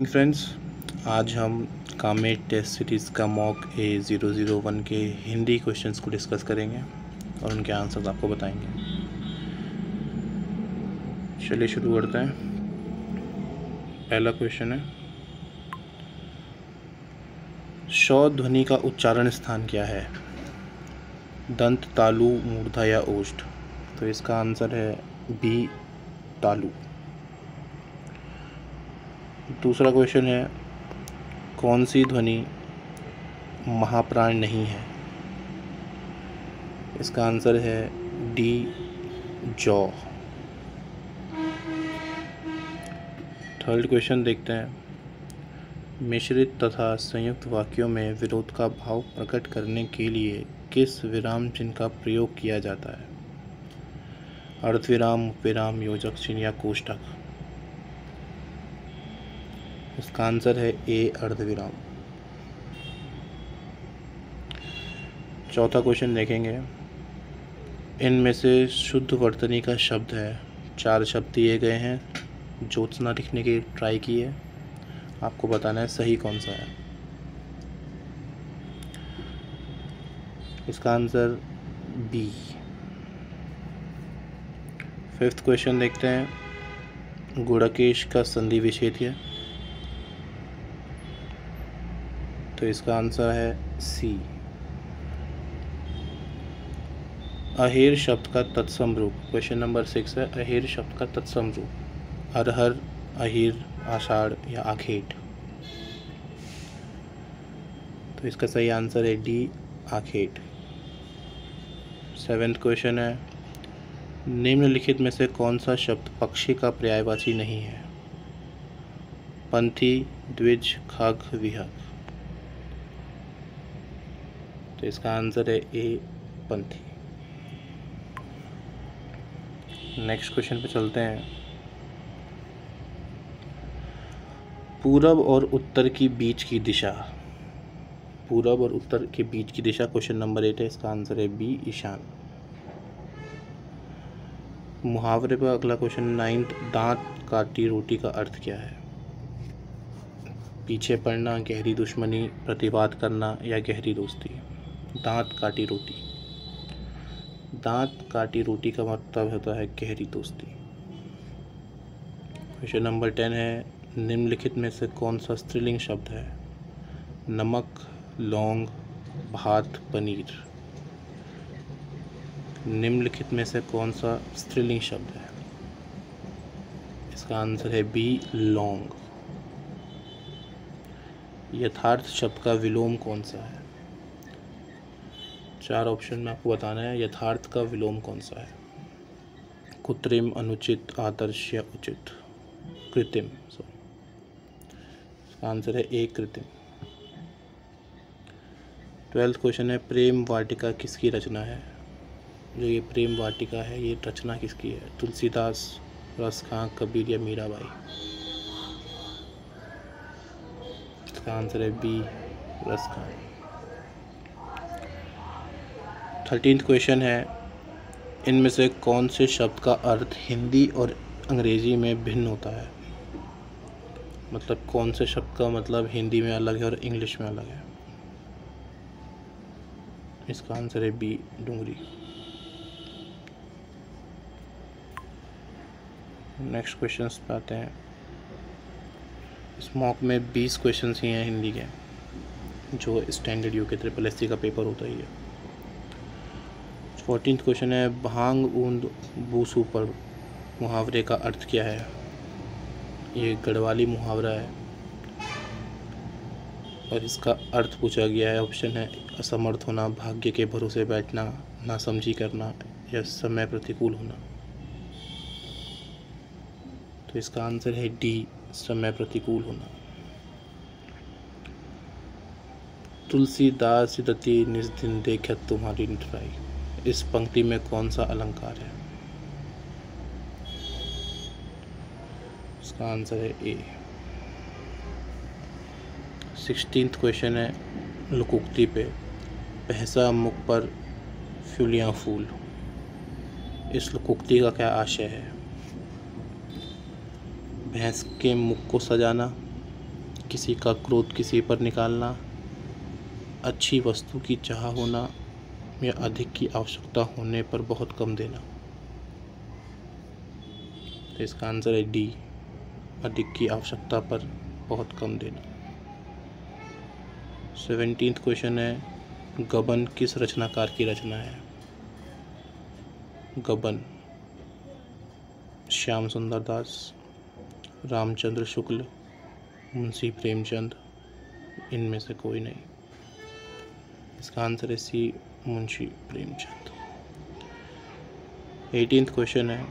Friends, आज हम Kamet test series का मॉक A001 के हिंदी क्वेश्चंस को डिस्कस करेंगे और उनके आंसर्स आपको बताएंगे। चलिए शुरू करते हैं। पहला क्वेश्चन है, श ध्वनि का उच्चारण स्थान क्या है? दंत, तालु, मूर्धा या ओष्ठ? तो इसका आंसर है बी, तालु। दूसरा क्वेश्चन है, कौन सी ध्वनि महाप्राण नहीं है? इसका आंसर है डी, जॉ। थर्ड क्वेश्चन देखते हैं, मिश्रित तथा संयुक्त वाक्यों में विरोध का भाव प्रकट करने के लिए किस विराम चिन्ह का प्रयोग किया जाता है? अर्धविराम, उपविराम, योजक चिन्ह या कोष्ठक? इसका आंसर है ए, अर्धविराम। चौथा क्वेश्चन देखेंगे, इनमें से शुद्ध वर्तनी का शब्द है। 4 शब्द दिए गए हैं, ज्योत्सना लिखने की ट्राई की है, आपको बताना है सही कौन सा है। इसका आंसर बी। फिफ्थ क्वेश्चन देखते हैं, गुड़केश का संधि विच्छेद है। तो इसका आंसर है सी। अहेर शब्द का तत्सम रूप, क्वेश्चन नंबर 6 है, अहेर शब्द का तत्सम रूप अरहर, अहिर, आषाढ़ या आखेट? तो इसका सही आंसर है डी, आखेट। 7th क्वेश्चन है, निम्नलिखित में से कौन सा शब्द पक्षी का पर्यायवाची नहीं है? पंथी, द्विज, खग, विहग? तो इसका आंसर है ए, पंथी। नेक्स्ट क्वेश्चन पे चलते हैं, पूरब और उत्तर की बीच की दिशा, पूरब और उत्तर के बीच की दिशा क्वेश्चन नंबर 8 है, इसका आंसर है बी, ईशान। मुहावरे पर अगला क्वेश्चन 9th, दांत काटी रोटी का अर्थ क्या है? पीछे पड़ना, गहरी दुश्मनी, प्रतिवाद करना या गहरी दोस्ती? दांत काटी रोटी। दांत काटी रोटी का मतलब होता है गहरी दोस्ती। क्वेश्चन नंबर 10 है, निम्नलिखित में से कौन सा स्त्रीलिंग शब्द है? नमक, लौंग, भात, पनीर? निम्नलिखित में से कौन सा स्त्रीलिंग शब्द है? इसका आंसर है बी, लौंग। यथार्थ शब्द का विलोम कौन सा है? 4 ऑप्शन में आपको बताना है यथार्थ का विलोम कौन सा है। कृत्रिम, अनुचित, आदर्श या उचित? कृत्रिम। इसका आंसर है ए, कृत्रिम। 12th क्वेश्चन है, प्रेम वाटिका किसकी रचना है? जो ये प्रेम वाटिका है, ये रचना किसकी है? तुलसीदास, रसखां, कबीर या मीराबाई? इसका आंसर है बी, रसखां। 13th क्वेश्चन है, इनमें से कौन से शब्द का अर्थ हिंदी और अंग्रेजी में भिन्न होता है? मतलब कौन से शब्द का मतलब हिंदी में अलग है और इंग्लिश में अलग है? इसका आंसर है बी, डूंगरी। नेक्स्ट क्वेश्चंस पे आते हैं। इस मॉक में 20 क्वेश्चंस ही हैं हिंदी के, जो स्टैंडर्ड यूके SSC का पेपर होता ही है। 14th क्वेश्चन है, भांग ऊंद बूसू पर मुहावरे का अर्थ क्या है? ये गढ़वाली मुहावरा है और इसका अर्थ पूछा गया है। ऑप्शन है, असमर्थ होना, भाग्य के भरोसे बैठना, नासमझी करना या समय प्रतिकूल होना? तो इसका आंसर है डी, समय प्रतिकूल होना। तुलसीदास रति निज दिन देखत तुम्हारी निठुराई, इस पंक्ति में कौन सा अलंकार है? इसका आंसर है ए। 16th क्वेश्चन है, लोकोक्ति पे, भैंसा मुख पर फूलियाँ फूल, इस लोकोक्ति का क्या आशय है? भैंस के मुख को सजाना, किसी का क्रोध किसी पर निकालना, अच्छी वस्तु की चाह होना या अधिक की आवश्यकता होने पर बहुत कम देना। तो इसका आंसर है डी, अधिक की आवश्यकता पर बहुत कम देना। 17th क्वेश्चन है, गबन किस रचनाकार की रचना है? गबन श्याम सुंदर दास, रामचंद्र शुक्ल, मुंशी प्रेमचंद, इनमें से कोई नहीं। इसका आंसर है सी, मुंशी प्रेमचंद। 18th क्वेश्चन है,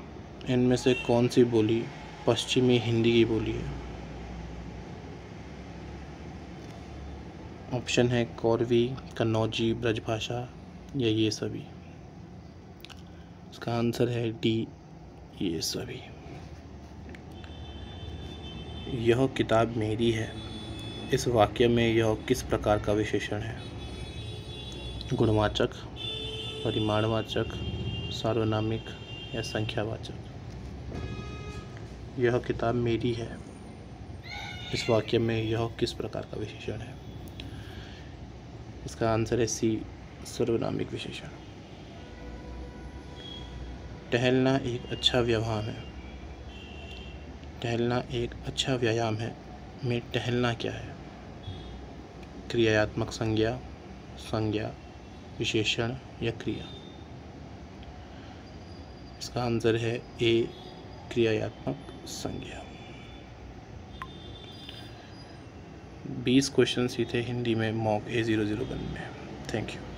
इनमें से कौन सी बोली पश्चिमी हिंदी की बोली है? ऑप्शन है कौरवी, कन्नौजी, ब्रजभाषा या ये सभी। इसका आंसर है डी, ये सभी। यह किताब मेरी है, इस वाक्य में यह किस प्रकार का विशेषण है? गुणवाचक, परिमाणवाचक, सार्वनामिक या संख्यावाचक? यह किताब मेरी है, इस वाक्य में यह किस प्रकार का विशेषण है? इसका आंसर है सी, सर्वनामिक विशेषण। टहलना एक अच्छा व्यायाम है। टहलना एक अच्छा व्यायाम है में टहलना क्या है? क्रियात्मक संज्ञा, संज्ञा, विशेषण या क्रिया? इसका आंसर है ए, क्रियात्मक संज्ञा। 20 क्वेश्चन ही थे हिंदी में मॉक A001 में। Thank you.